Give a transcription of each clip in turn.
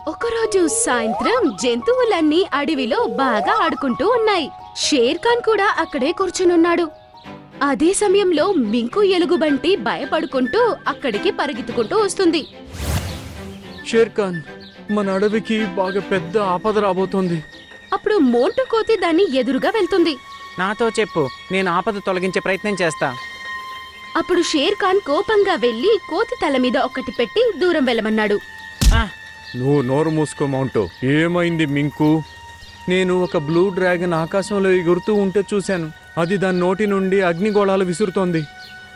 ఒకరోజు సాయంత్రం జంతువులన్నీ అడవిలో బాగా ఆడుకుంటూ ఉన్నాయి. షేర్ ఖాన్ కూడా అక్కడే కూర్చునున్నాడు. అదే సమయంలో మింకు ఎలుగుబంటి భయపడుకుంటూ అక్కడికి పరిగెత్తుకుంటూ వస్తుంది. షేర్ ఖాన్, మన అడవికి బాగా పెద్ద ఆపద రాబోతోంది. అప్పుడు మోంటు కోతి దాన్ని ఎదురుగా వెళ్తుంది. నాతో చెప్పు, నేను ఆపద తొలగించే ప్రయత్నం చేస్తా. అప్పుడు షేర్ ఖాన్ కోపంగా వెళ్లి కోతి తల మీద ఒకటి పెట్టి దూరం వెళ్ళమన్నాడు. నువ్వు నోరు మూసుకో మౌంటో. ఏమైంది మింకు? నేను ఒక బ్లూ డ్రాగన్ ఆకాశంలో ఎగురుతూ ఉంటే చూశాను. అది దాని నోటి నుండి అగ్నిగోళాలు విసురుతోంది.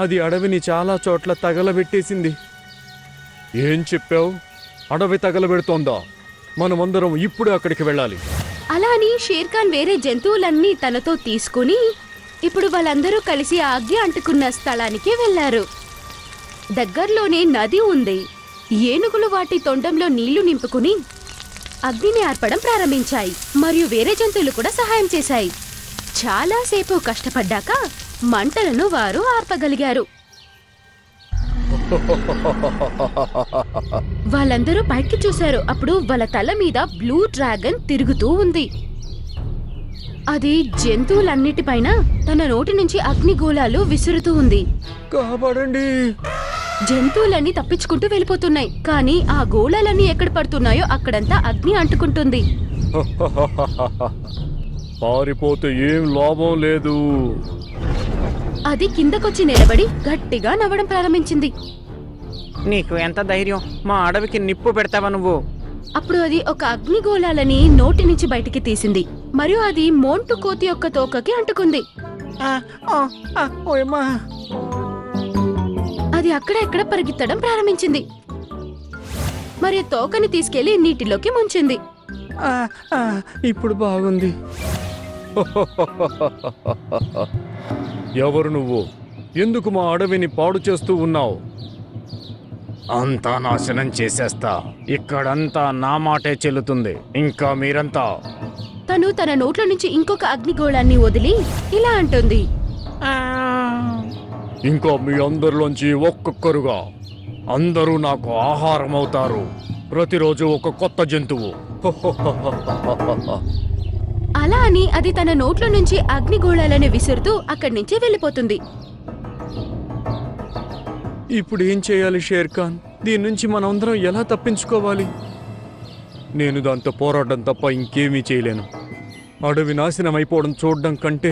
అది అడవిని చాలా చోట్ల తగలబెట్టేసింది. ఏం చెప్పావు? అడవి తగలబెడుతోందా? మనమందరం ఇప్పుడు అక్కడికి వెళ్ళాలి. అలా అని షేర్ ఖాన్ వేరే జంతువులన్నీ తనతో తీసుకుని ఇప్పుడు వాళ్ళందరూ కలిసి ఆ అగ్గి అంటుకున్న స్థలానికి వెళ్లారు. దగ్గర్లోనే నది ఉంది. ఏనుగులు వాటి తొండంలో నీళ్లు నింపుకుని అగ్నిని ఆర్పడం ప్రారంభించాయి. మరియు వేరే జంతువులు కూడా సహాయం చేశాయి. చాలాసేపు కష్టపడ్డాక మంటలను వారు ఆర్పగలిగారు. వాళ్ళందరూ పైకి చూశారు. అప్పుడు వాళ్ళ తల మీద బ్లూ డ్రాగన్ తిరుగుతూ ఉంది. అది జంతువులన్నిటిపైన తన నోటి నుంచి అగ్నిగోళాలు విసురుతూ ఉంది. కాపాడండి! జంతువులన్నీ తప్పించుకుంటూ వెళ్ళిపోతున్నాయి. కానీ ఆ గోళాలన్నీ ఎక్కడ పడుతున్నాయో అక్కడంతా అగ్ని అంటుకుంటుంది. పారిపోతే ఏం లాభం లేదు. అది కిందకొచ్చి నిలబడి గట్టిగా నవ్వడం ప్రారంభించింది. నీకు ఎంత ధైర్యం? మా అడవికి నిప్పు పెడతావా నువ్వు? అప్పుడు అది ఒక అగ్నిగోళాలని నోటి నుంచి బయటికి తీసింది. మరియు అది మోంటు కోతి యొక్క తోకకి అంటుకుంది. అది అక్కడ పరిగెత్తడం ప్రారంభించింది. మరి తోకని తీసుకెళ్లి నీటిలోకి ముంచింది. ఇప్పుడు బాగుంది. ఎవరు నువ్వు? ఎందుకు మా అడవిని పాడు చేస్తూ ఉన్నావు? అంతా నాశనం చేసేస్తా. ఇక్కడంతా నా మాటే చెల్లుతుంది. ఇంకా మీరంతా. తను తన నోట్ల నుంచి ఇంకొక అగ్నిగోళాన్ని వదిలి ఇలా అంటుంది. ఇంకా మీ అందరిలోంచి ఒక్కొక్కరుగా అందరూ నాకు ఆహారం అవుతారు. ప్రతిరోజు ఒక కొత్త జంతువు. అలా అని అది తన నోట్ల నుంచి అగ్నిగోళాలను విసురుతూ అక్కడి నుంచి వెళ్ళిపోతుంది. ఇప్పుడు ఏం చేయాలి షేర్ ఖాన్? దీని నుంచి మనందరం ఎలా తప్పించుకోవాలి? నేను దాంతో పోరాడడం తప్ప ఇంకేమీ చేయలేను. అడవి నాశనం అయిపోవడం చూడడం కంటే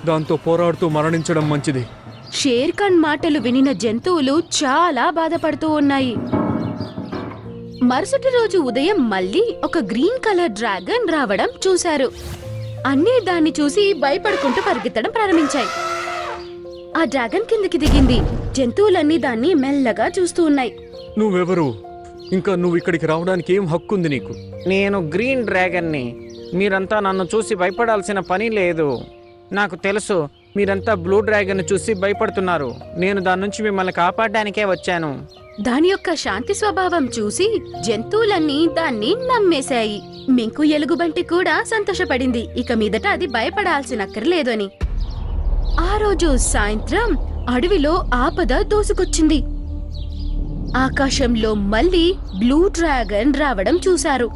దాంతో పోరాడుతూ మరణించడం మంచిది. షేర్ ఖాన్ మాటలు వినిన జంతువులు చాలా బాధపడుతూ ఉన్నాయి. మరుసటి రోజు ఉదయం మళ్ళీ ఒక గ్రీన్ కలర్ డ్రాగన్ రావడం చూశారు. అన్నీ దాన్ని చూసి భయపడుకుంటూ పరిగెత్తడం ప్రారంభించాయి. ఆ డ్రాగన్ కిందకి దిగింది. జంతువులన్నీ దాన్ని మెల్లగా చూస్తూ ఉన్నాయి. నువ్వెవరు? ఇంకా నువ్వు ఇక్కడికి రావడానికి ఏం హక్కుంది నీకు? నేను గ్రీన్ డ్రాగన్ని. మీరంతా నన్ను చూసి భయపడాల్సిన పని లేదు. నాకు తెలుసు మీరంతా బ్లూ డ్రాగన్ చూసి భయపడుతున్నారు. నేను దాని నుంచి మిమ్మల్ని కాపాడడానికే వచ్చాను. దాని యొక్క శాంతి స్వభావం చూసి జంతువులన్నీ దాన్ని నమ్మేశాయి. మింకు ఎలుగుబంటి కూడా సంతోషపడింది. ఇక మీదట అది భయపడాల్సినక్కర్లేదు అని. ఆ రోజు సాయంత్రం అడవిలో ఆపద దోసుకొచ్చింది. ఆకాశంలో మళ్ళీ బ్లూ డ్రాగన్ రావడం చూశారు.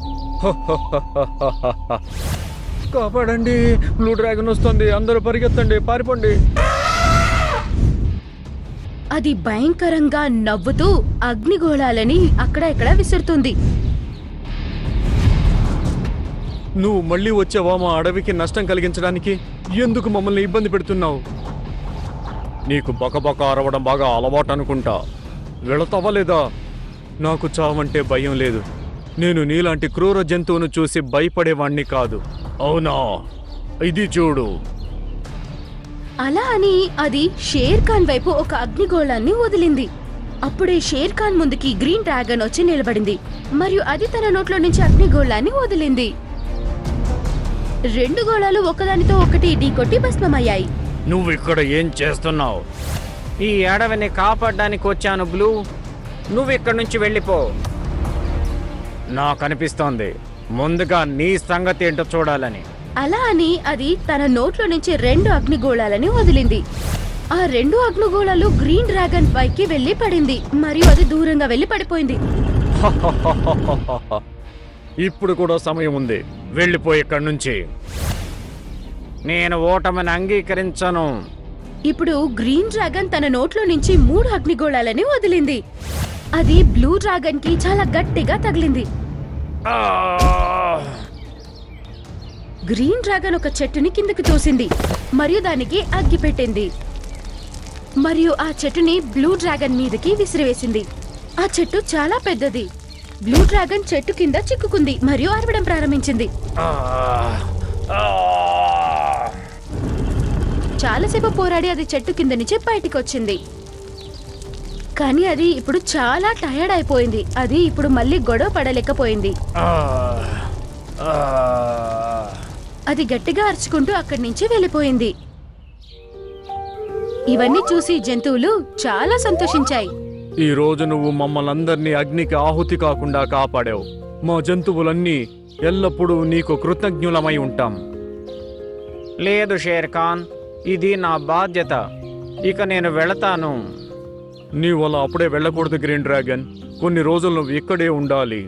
కాపాడండి! బ్లూ డ్రాగన్ వస్తుంది. అందరూ పరిగెత్తండి, పారిపోండి. అది భయంకరంగా నవ్వుతూ అగ్నిగోళాలని అక్కడ ఇక్కడ విసురుతుంది. నువ్వు మళ్ళీ వచ్చావా మా అడవికి నష్టం కలిగించడానికి? ఎందుకు మమ్మల్ని ఇబ్బంది పెడుతున్నావు? నీకు బకబక అరవడం బాగా అలవాటు అనుకుంటా. వెళతావా లేదా? నాకు చావంటే భయం లేదు. నేను నీలాంటి క్రూర జంతువును చూసి భయపడేవాణ్ణి కాదు. అవునా? ఇది చూడు. అలా అని అది షేర్ ఖాన్ వైపు ఒక అగ్నిగోళాన్ని వదిలింది. అప్పుడే షేర్ ఖాన్ ముందుకి గ్రీన్ డ్రాగన్ వచ్చి నిలబడింది. మరియు అది తన నోట్లో నుంచి అగ్నిగోళాన్ని వదిలింది. రెండు గోళాలు ఒకదానితో ఒకటి ఢీకొట్టి భస్మమయ్యాయి. నువ్వు ఇక్కడ ఏం చేస్తున్నావు? ఈ అడవిని కాపాడడానికి వచ్చాను బ్లూ. నువ్వు ఇక్కడి నుంచి వెళ్ళిపో. నాకు అనిపిస్తోంది ముందుగా నీ సంగతి ఏంటో చూడాలని. అలా అని అది తన నోట్లో నుంచి రెండు అగ్నిగోళాలని వదిలింది. ఆ రెండు అగ్నిగోళాలు గ్రీన్ డ్రాగన్ పైకి వెళ్లి పడింది. మరియు అది దూరంగా వెళ్లి పడిపోయింది. ఇప్పుడు కూడా సమయం ఉంది, వెళ్ళిపోయి ఇక్కడి నుంచి. నేను ఓటమిని అంగీకరించను. ఇప్పుడు గ్రీన్ డ్రాగన్ తన నోట్లో నుంచి 3 అగ్నిగోళాలని వదిలింది. అది బ్లూ డ్రాగన్ కి చాలా గట్టిగా తగిలింది. ఆ! గ్రీన్ డ్రాగన్ ఒక చెట్టుని కిందకి తోసింది మరియు దానికి అగ్గి పెట్టింది మరియు ఆ చెట్టుని బ్లూ డ్రాగన్ మీదకి విసిరివేసింది. ఆ చెట్టు చాలా పెద్దది. బ్లూ డ్రాగన్ చెట్టు కింద చిక్కుకుంది మరియు అరవడం ప్రారంభించింది. ఆ! ఆ! చాలాసేపు పోరాడి అది చెట్టు కింద నుంచి బయటికి వచ్చింది. కానీ అది ఇప్పుడు చాలా టయర్డ్ అయిపోయింది. అది ఇప్పుడు మళ్ళీ గొడవ పడలేకపోయింది. ఆ! ఆ! అది గట్టిగా అరుచుకుంటూ అక్కడి నుంచి వెళ్ళిపోయింది. ఇవన్నీ చూసి జంతువులు చాలా సంతోషించాయి. ఈ రోజు నువ్వు మమ్మల్ని అందరినీ అగ్నికి ఆహుతి కాకుండా కాపాడావు. మా జంతువులన్నీ ఎల్లప్పుడూ నీకు కృతజ్ఞులమై ఉంటాం. లేదు షేర్ ఖాన్, ఇది నా బాధ్యత. ఇక నేను వెళతాను. నీవు అలా అప్పుడే వెళ్ళకూడదు గ్రీన్ డ్రాగన్. కొన్ని రోజులు నువ్వు ఇక్కడే ఉండాలి.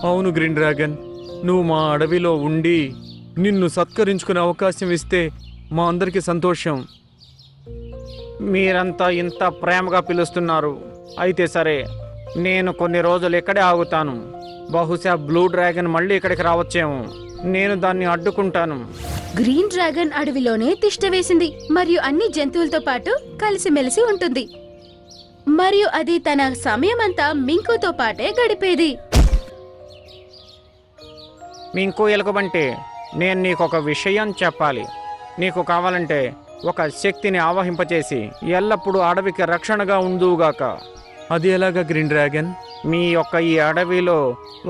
అవును గ్రీన్ డ్రాగన్, నువ్వు మా అడవిలో ఉండి నిన్ను సత్కరించుకునే అవకాశం ఇస్తే మా అందరికీ సంతోషం. మీరంతా ఇంత ప్రేమగా పిలుస్తున్నారు. అయితే సరే, నేను కొన్ని రోజులు ఇక్కడే ఆగుతాను. బహుశా బ్లూ డ్రాగన్ మళ్ళీ ఇక్కడికి రావచ్చేమో. నేను దాన్ని అడ్డుకుంటాను. గ్రీన్ డ్రాగన్ అడవిలోనే తిష్ట వేసింది మరియు అన్ని జంతువులతో పాటు కలిసిమెలిసి ఉంటుంది. మరియు అది తన సమయమంతా మింకుతో పాటే గడిపేది. మింకు ఎలుకబంటి, నేను నీకు ఒక విషయం చెప్పాలి. నీకు కావాలంటే ఒక శక్తిని ఆవహింపచేసి ఎల్లప్పుడూ అడవికి రక్షణగా ఉండుగాక. అది ఎలాగా గ్రీన్ డ్రాగన్? మీ యొక్క ఈ అడవిలో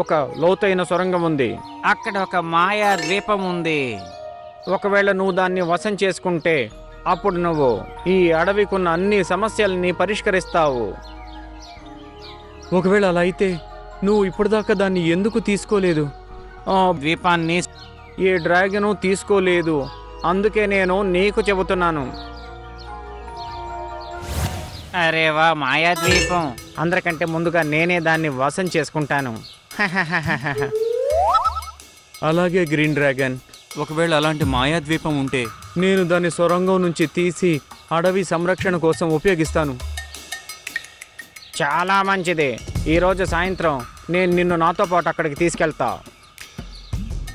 ఒక లోతైన సొరంగం ఉంది. అక్కడ ఒక మాయా ద్వీపం ఉంది. ఒకవేళ నువ్వు దాన్ని వశం చేసుకుంటే అప్పుడు నువ్వు ఈ అడవికున్న అన్ని సమస్యల్ని పరిష్కరిస్తావు. ఒకవేళ అలా అయితే నువ్వు ఇప్పటిదాకా దాన్ని ఎందుకు తీసుకోలేదు? ఆ ద్వీపాన్ని ఈ డ్రాగను తీసుకోలేదు. అందుకే నేను నీకు చెబుతున్నాను. అరే వా, మాయా ద్వీపం. అందరికంటే ముందుగా నేనే దాన్ని వశం చేసుకుంటాను. అలాగే గ్రీన్ డ్రాగన్, ఒకవేళ అలాంటి మాయాద్వీపం ఉంటే నేను దాన్ని సొరంగం నుంచి తీసి అడవి సంరక్షణ కోసం ఉపయోగిస్తాను. చాలా మంచిది. ఈరోజు సాయంత్రం నేను నిన్ను నాతో పాటు అక్కడికి తీసుకెళ్తా.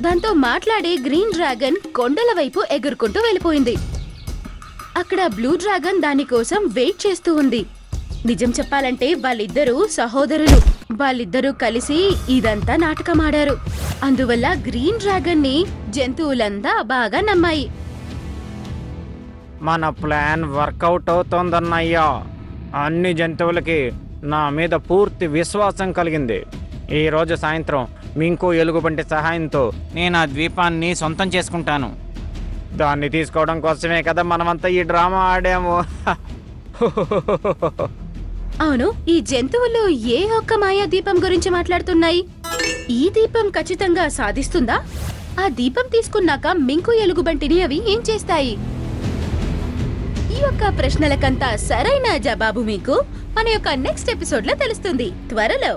దాంతో మాట్లాడి గ్రీన్ డ్రాగన్ కొండల వైపు ఎగురుకుంటూ వెళ్ళిపోయింది. అక్కడ బ్లూ డ్రాగన్ దానికోసం వెయిట్ చేస్తూ ఉంది. నిజం చెప్పాలంటే వాళ్ళిద్దరూ సహోదరులు. వాళ్ళిద్దరూ కలిసి ఇదంతా నాటకమాడారు. అందువల్ల గ్రీన్ డ్రాగన్ ని జంతువులంతా బాగా నమ్మాయి. మన ప్లాన్ వర్కౌట్ అవుతోందన్నయ్యా. అన్ని జంతువులకి నా మీద పూర్తి విశ్వాసం కలిగింది. ఈ రోజు సాయంత్రం మింకు ఎలుగుబంటి సహాయంతో నేను ఆ ద్వీపాన్ని సొంతం చేసుకుంటాను. దాన్ని తీసుకోవడం కోసమే కదా మనమంతా ఈ డ్రామా ఆడాము. అవును, ఈ జంతువులు ఏ ఒక్క మాయా దీపం గురించి మాట్లాడుతున్నాయి? ఈ దీపం ఖచ్చితంగా సాధిస్తుందా? ఆ దీపం తీసుకున్నాక మింకు ఎలుగుబంటిని అవి ఏం చేస్తాయి? ఈ యొక్క ప్రశ్నలకంతా సరైన జవాబు మీకు మన యొక్క నెక్స్ట్ ఎపిసోడ్ లో తెలుస్తుంది త్వరలో.